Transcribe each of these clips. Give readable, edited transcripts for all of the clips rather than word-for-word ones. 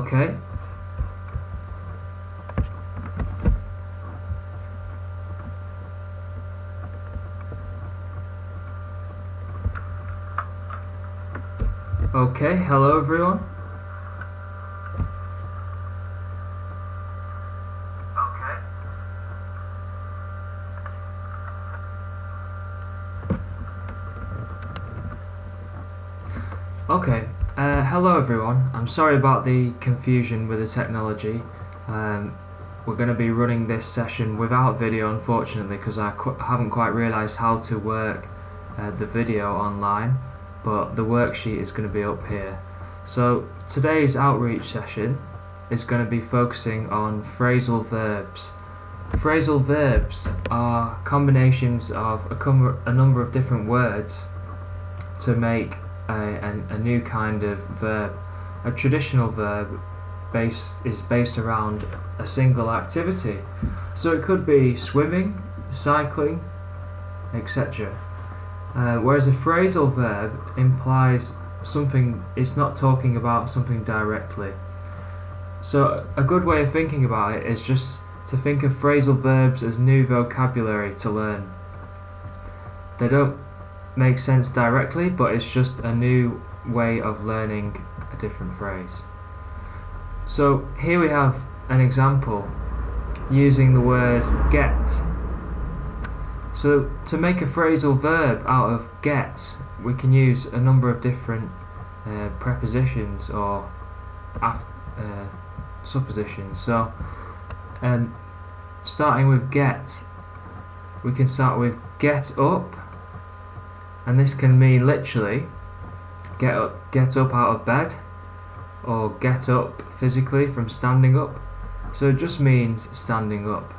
Okay. Okay, hello everyone. Okay, hello everyone. I'm sorry about the confusion with the technology. We're going to be running this session without video, unfortunately, because I haven't quite realised how to work the video online, but the worksheet is going to be up here. So today's outreach session is going to be focusing on phrasal verbs. Phrasal verbs are combinations of a number of different words to make a new kind of verb. A traditional verb is based around a single activity. So it could be swimming, cycling, etc. Whereas a phrasal verb implies something, it's not talking about something directly. So a good way of thinking about it is just to think of phrasal verbs as new vocabulary to learn. They don't make sense directly, but it's just a new way of learning a different phrase. So here we have an example using the word get. So to make a phrasal verb out of get, we can use a number of different prepositions or suppositions. So starting with get, we can start with get up, and this can mean literally get up out of bed, or get up physically from standing up. So it just means standing up.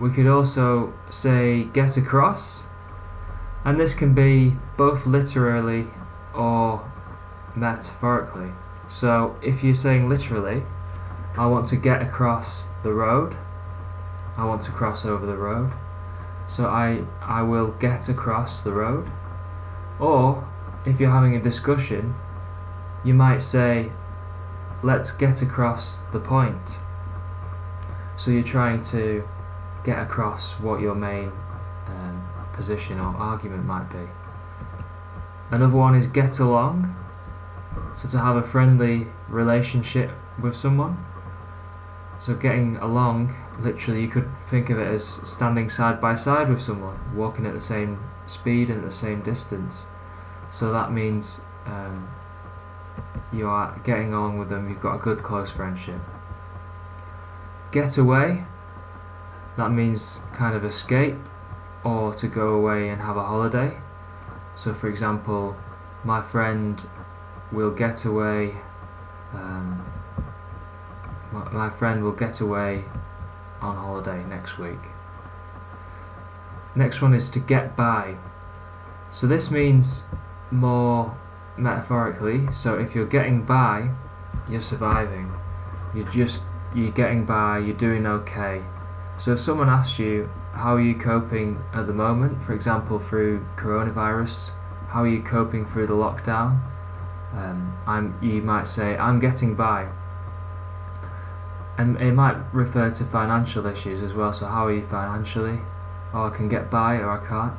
We could also say get across, and this can be both literally or metaphorically. So if you're saying literally, I want to get across the road, I want to cross over the road, so I will get across the road. Or if you're having a discussion, you might say let's get across the point. So you're trying to get across what your main position or argument might be. Another one is get along, so to have a friendly relationship with someone. So getting along, literally you could think of it as standing side by side with someone, walking at the same speed and at the same distance. So that means you are getting along with them, you've got a good close friendship. Get away, that means kind of escape or to go away and have a holiday. So for example, my friend will get away, my friend will get away on holiday next week. Next one is to get by. So this means more metaphorically. So if you're getting by, you're surviving. You're getting by, you're doing okay. So if someone asks you, how are you coping at the moment, for example through coronavirus, how are you coping through the lockdown, you might say, I'm getting by. And it might refer to financial issues as well, so how are you financially? Oh, I can get by or I can't.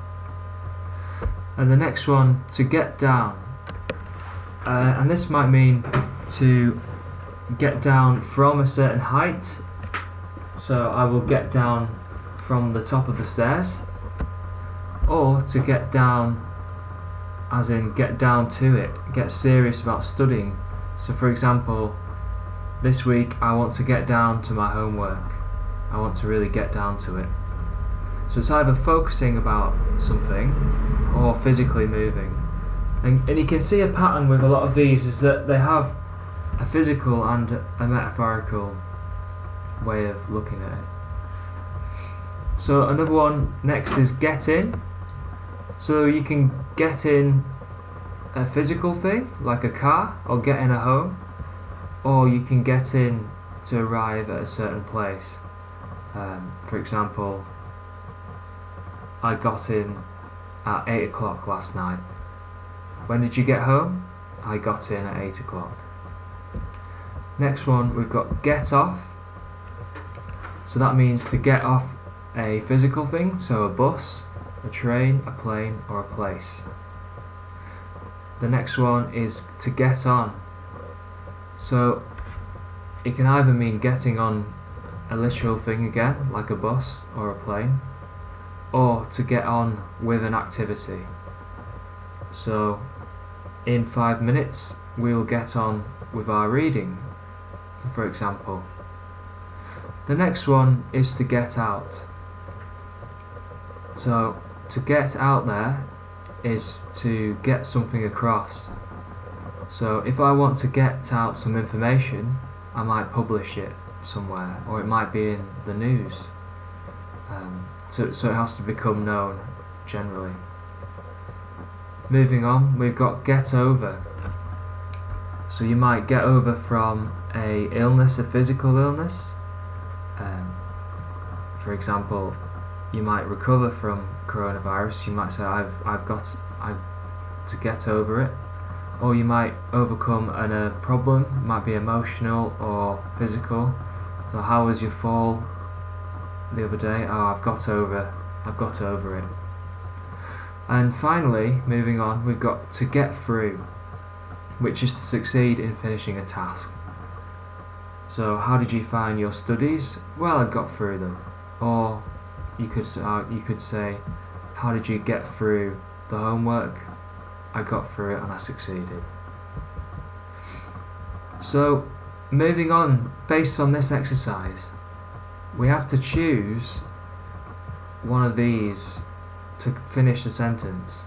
And the next one, to get down. And this might mean to get down from a certain height. So I will get down from the top of the stairs. Or to get down, as in get down to it, get serious about studying. So for example, this week I want to get down to my homework. I want to really get down to it. So it's either focusing about something or physically moving. And you can see a pattern with a lot of these is that they have a physical and a metaphorical way of looking at it. So another one next is get in. So you can get in a physical thing like a car, or get in a home, or you can get in to arrive at a certain place. For example, I got in at 8 o'clock last night. When did you get home? I got in at 8 o'clock. Next one, we've got get off. So that means to get off a physical thing, so a bus, a train, a plane, or a place. The next one is to get on. So it can either mean getting on a literal thing again, like a bus or a plane, or to get on with an activity. So in 5 minutes we'll get on with our reading, for example. The next one is to get out. So to get out there is to get something across. So if I want to get out some information, I might publish it somewhere, or it might be in the news. So it has to become known generally. Moving on, we've got get over. So you might get over from a illness, a physical illness. For example, you might recover from coronavirus. You might say, I've to get over it. Or you might overcome a problem. It might be emotional or physical. So how was your fall the other day? Oh, I've got over it. And finally, moving on, we've got to get through, which is to succeed in finishing a task. So how did you find your studies? Well, I got through them. Or you could say, how did you get through the homework? I got through it and I succeeded. So moving on, based on this exercise, we have to choose one of these to finish the sentence.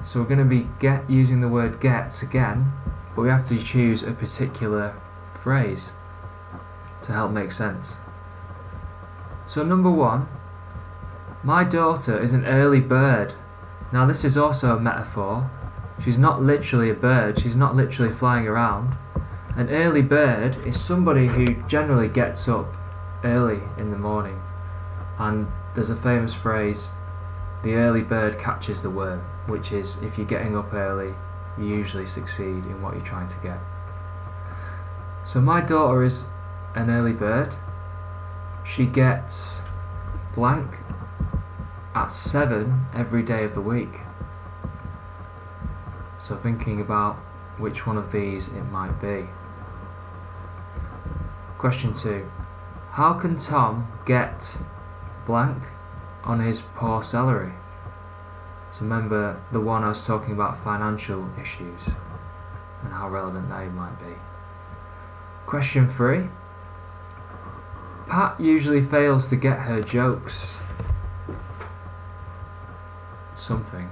So we're going to be using the word get again, but we have to choose a particular phrase to help make sense. So number 1, my daughter is an early bird. Now this is also a metaphor. She's not literally a bird, she's not literally flying around. An early bird is somebody who generally gets up early in the morning. And there's a famous phrase, the early bird catches the worm, which is if you're getting up early, you usually succeed in what you're trying to get. So my daughter is an early bird. She gets blank at 7 every day of the week. So thinking about which one of these it might be. Question 2. How can Tom get blank on his poor salary? So remember the one I was talking about, financial issues and how relevant they might be. Question 3. Pat usually fails to get her jokes. Something.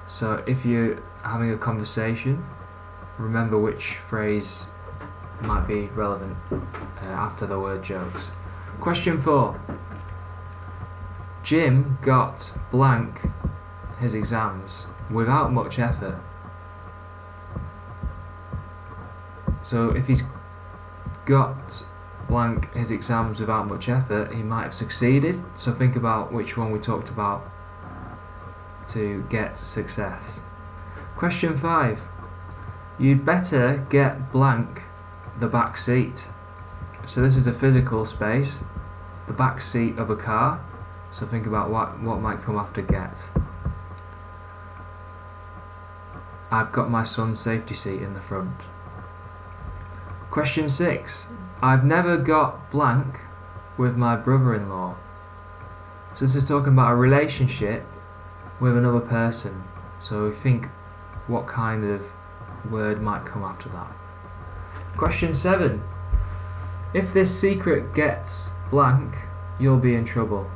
So if you're having a conversation, remember which phrase might be relevant after the word jokes. Question 4. Jim got blank his exams without much effort. So if he's got blank his exams without much effort, he might have succeeded. So think about which one we talked about to get success. Question 5. You'd better get blank the back seat. So this is a physical space, the back seat of a car. So think about what might come after get. I've got my son's safety seat in the front. Question 6. I've never got blank with my brother-in-law. So this is talking about a relationship with another person. So think what kind of word might come after that. Question 7. If this secret gets blank, you'll be in trouble.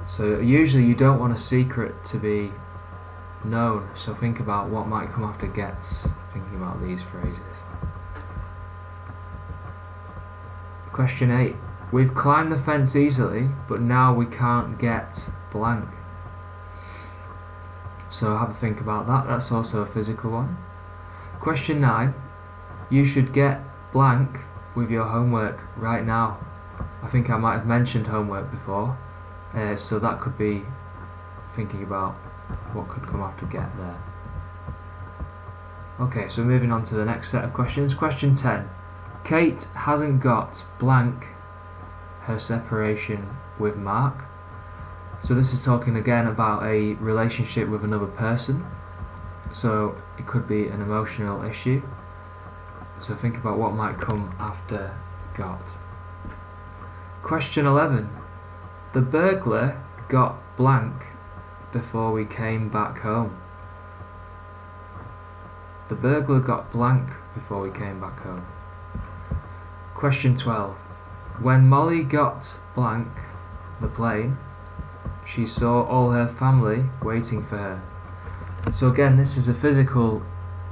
So usually you don't want a secret to be known. So think about what might come after gets, thinking about these phrases. Question 8. We've climbed the fence easily, but now we can't get blank. So have a think about that. That's also a physical one. Question 9. You should get blank with your homework right now. I think I might have mentioned homework before. So that could be thinking about what could come after get there. Okay, so moving on to the next set of questions. Question 10. Kate hasn't got blank her separation with Mark. So this is talking again about a relationship with another person. So it could be an emotional issue. So think about what might come after got. Question 11. The burglar got blank before we came back home. The burglar got blank before we came back home. Question 12. When Molly got blank the plane, she saw all her family waiting for her. So again, this is a physical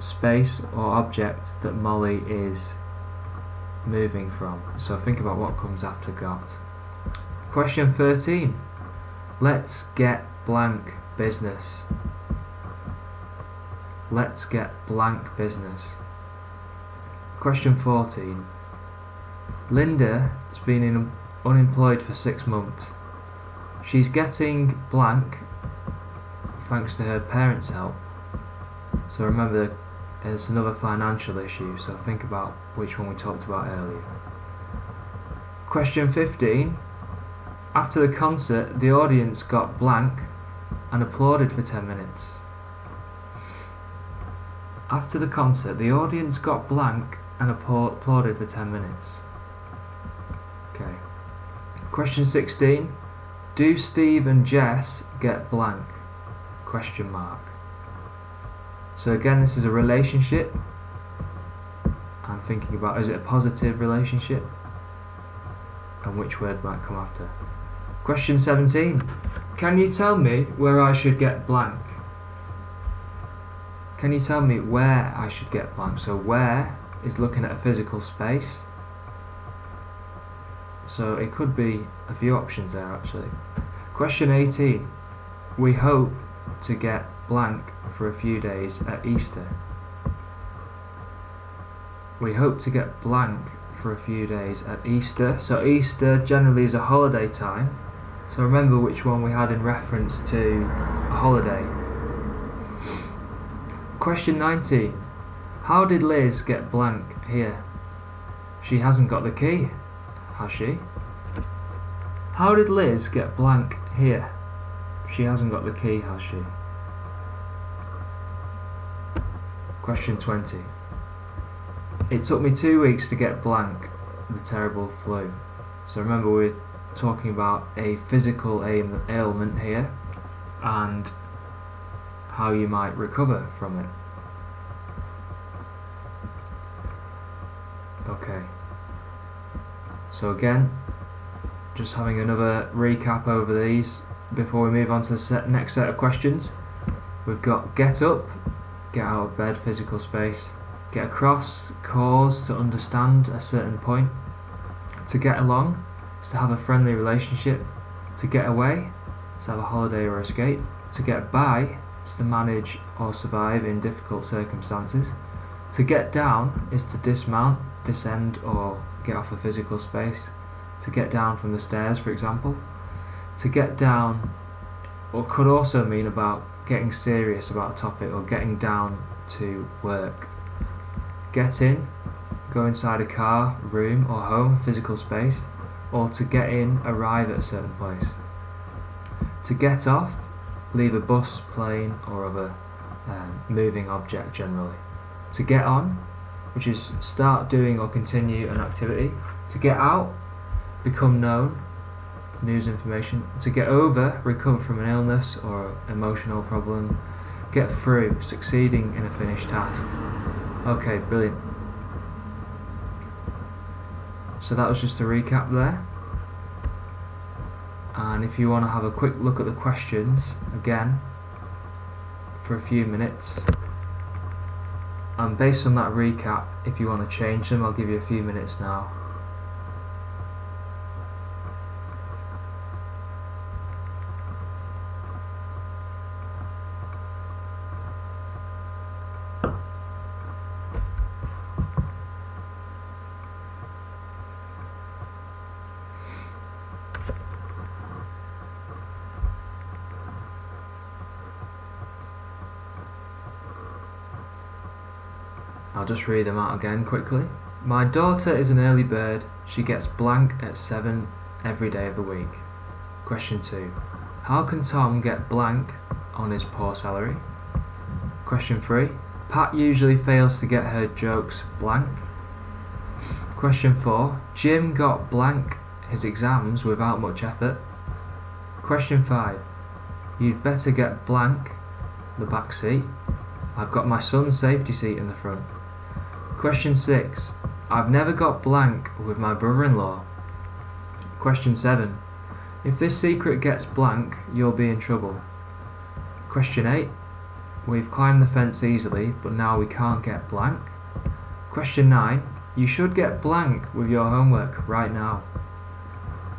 space or object that Molly is moving from. So think about what comes after got. Question 13. Let's get blank business. Let's get blank business. Question 14. Linda has been unemployed for 6 months. She's getting blank thanks to her parents' help. So remember, it's another financial issue, so think about which one we talked about earlier. Question 15. After the concert, the audience got blank and applauded for 10 minutes. After the concert, the audience got blank and applauded for 10 minutes. Okay. Question 16. Do Steve and Jess get blank? Question mark. So again, this is a relationship. I'm thinking about, is it a positive relationship? And which word might come after? Question 17. Can you tell me where I should get blank? Can you tell me where I should get blank? So where is looking at a physical space. So it could be a few options there actually. Question 18. We hope to get blank for a few days at Easter. We hope to get blank for a few days at Easter. So Easter generally is a holiday time. So remember which one we had in reference to a holiday. Question 19. How did Liz get blank here? She hasn't got the key, has she? How did Liz get blank here? She hasn't got the key, has she? Question 20. It took me 2 weeks to get blank the terrible flu. So remember we're talking about a physical ailment here and how you might recover from it. Okay. So again, just having another recap over these before we move on to the next set of questions. We've got get up, get out of bed, physical space. Get across, cause, to understand a certain point. To get along is to have a friendly relationship. To get away is to have a holiday or escape. To get by is to manage or survive in difficult circumstances. To get down is to dismount, descend or get off a physical space. To get down from the stairs, for example. To get down or could also mean about getting serious about a topic or getting down to work. Get in, go inside a car, room or home, physical space, or to get in, arrive at a certain place. To get off, leave a bus, plane or other moving object generally. To get on, which is start doing or continue an activity. To get out, become known, news information. To get over, recover from an illness or emotional problem. Get through, succeeding in a finished task. Okay, brilliant. So that was just a recap there. And if you want to have a quick look at the questions again for a few minutes, and based on that recap, if you want to change them, I'll give you a few minutes now. I'll just read them out again quickly. My daughter is an early bird. She gets blank at 7 every day of the week. Question 2. How can Tom get blank on his poor salary? Question 3. Pat usually fails to get her jokes blank. Question 4. Jim got blank his exams without much effort. Question 5. You'd better get blank the back seat. I've got my son's safety seat in the front. Question 6. I've never got blank with my brother-in-law. Question 7. If this secret gets blank, you'll be in trouble. Question 8. We've climbed the fence easily, but now we can't get blank. Question 9. You should get blank with your homework right now.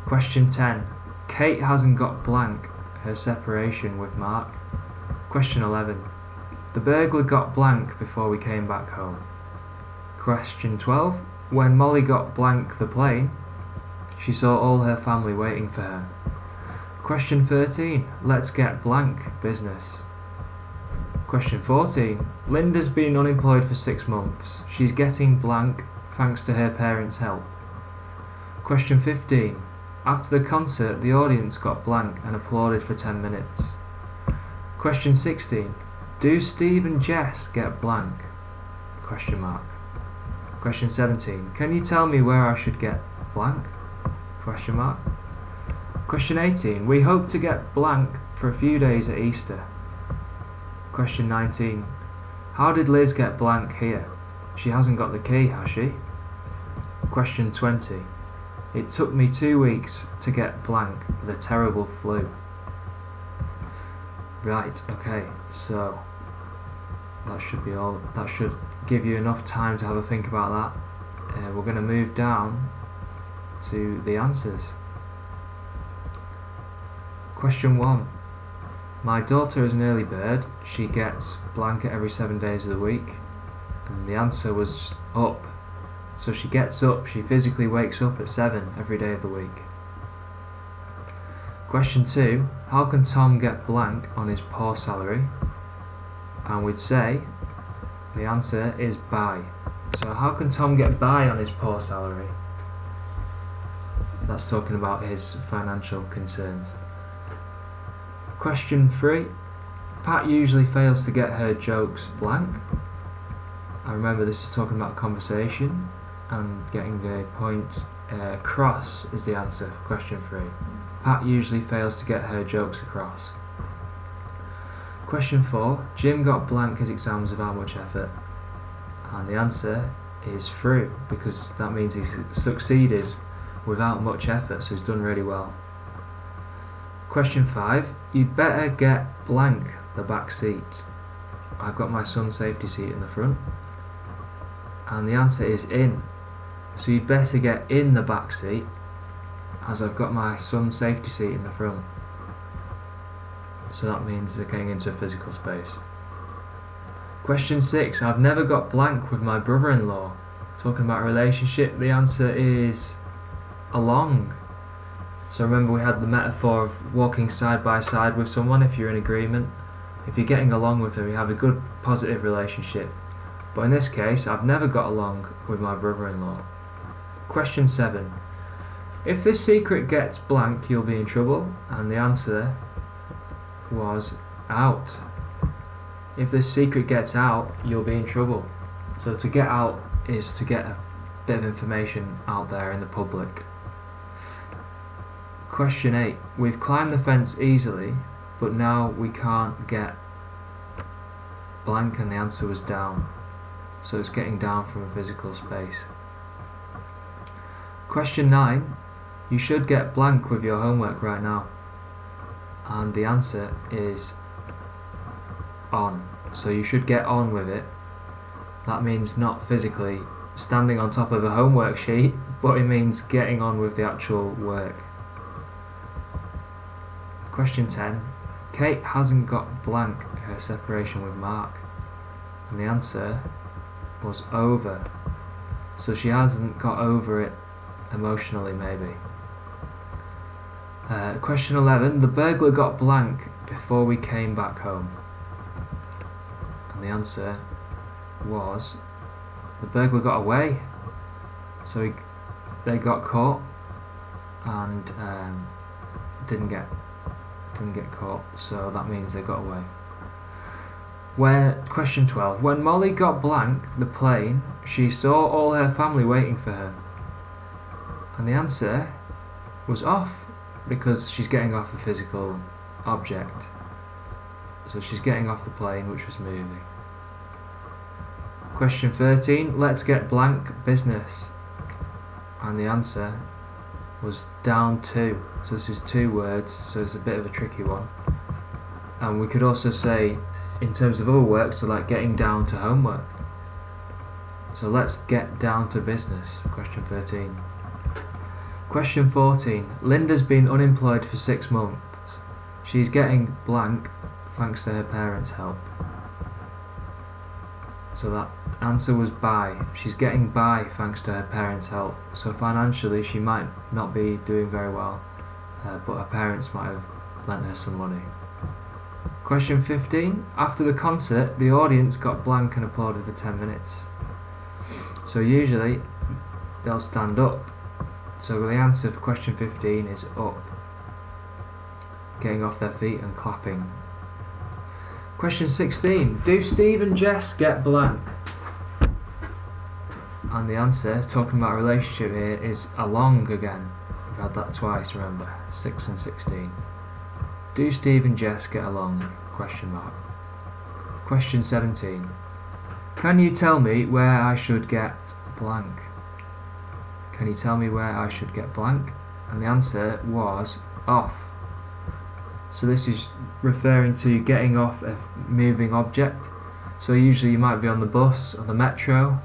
Question 10. Kate hasn't got blank her separation with Mark. Question 11. The burglar got blank before we came back home. Question 12. When Molly got blank the plane, she saw all her family waiting for her. Question 13. Let's get blank business. Question 14. Linda's been unemployed for 6 months. She's getting blank thanks to her parents' help. Question 15. After the concert, the audience got blank and applauded for 10 minutes. Question 16. Do Steve and Jess get blank? Question mark. Question 17. Can you tell me where I should get blank? Question mark. Question 18. We hope to get blank for a few days at Easter. Question 19. How did Liz get blank here? She hasn't got the key, has she? Question 20. It took me 2 weeks to get blank the terrible flu. Right, okay, so that should be all. That should give you enough time to have a think about that. We're going to move down to the answers. Question 1. My daughter is an early bird. She gets blank every 7 days of the week. And the answer was up. So she gets up, she physically wakes up at 7 every day of the week. Question 2. How can Tom get blank on his poor salary? And we'd say the answer is by. So how can Tom get by on his poor salary? That's talking about his financial concerns. Question 3. Pat usually fails to get her jokes blank. I remember this is talking about conversation, and getting the point across is the answer for question 3. Pat usually fails to get her jokes across. Question 4. Jim got blank his exams without much effort. And the answer is through, because that means he's succeeded without much effort, so he's done really well. Question 5. You'd better get blank the back seat. I've got my son's safety seat in the front. And the answer is in. So you'd better get in the back seat, as I've got my son's safety seat in the front. So that means they're getting into a physical space. Question 6. I've never got blank with my brother-in-law. Talking about a relationship, the answer is along. So remember we had the metaphor of walking side by side with someone if you're in agreement. If you're getting along with them, you have a good positive relationship. But in this case, I've never got along with my brother-in-law. Question 7. If this secret gets blank, you'll be in trouble. And the answer was out. If this secret gets out, you'll be in trouble. So to get out is to get a bit of information out there in the public. Question 8. We've climbed the fence easily, but now we can't get blank, and the answer was down. So it's getting down from a physical space. Question 9. You should get blank with your homework right now. And the answer is on. So you should get on with it. That means not physically standing on top of a homework sheet, but it means getting on with the actual work. Question 10. Kate hasn't got blank her separation with Mark. And the answer was over. So she hasn't got over it emotionally, maybe. Question 11. The burglar got blank before we came back home. And the answer was The burglar got away, so they got caught and didn't get caught, so that means they got away. Question 12. When Molly got blank the plane, she saw all her family waiting for her. And the answer was off, because she's getting off a physical object. So she's getting off the plane, which was moving. Question 13. Let's get blank business. And the answer was down to. So this is 2 words, so it's a bit of a tricky one. And we could also say, in terms of other work, so like getting down to homework. So let's get down to business. Question 13. Question 14. Linda's been unemployed for 6 months. She's getting blank thanks to her parents' help. So that answer was by. She's getting by thanks to her parents' help. So financially she might not be doing very well, but her parents might have lent her some money. Question 15. After the concert, the audience got blank and applauded for 10 minutes. So usually they'll stand up. So the answer for question 15 is up. Getting off their feet and clapping. Question 16. Do Steve and Jess get blank? And the answer, talking about a relationship here, is along again. We've had that twice, remember. 6 and 16. Do Steve and Jess get along? Question mark. Question 17. Can you tell me where I should get blank? Can you tell me where I should get blank? And the answer was off. So this is referring to getting off a moving object. So usually you might be on the bus or the metro,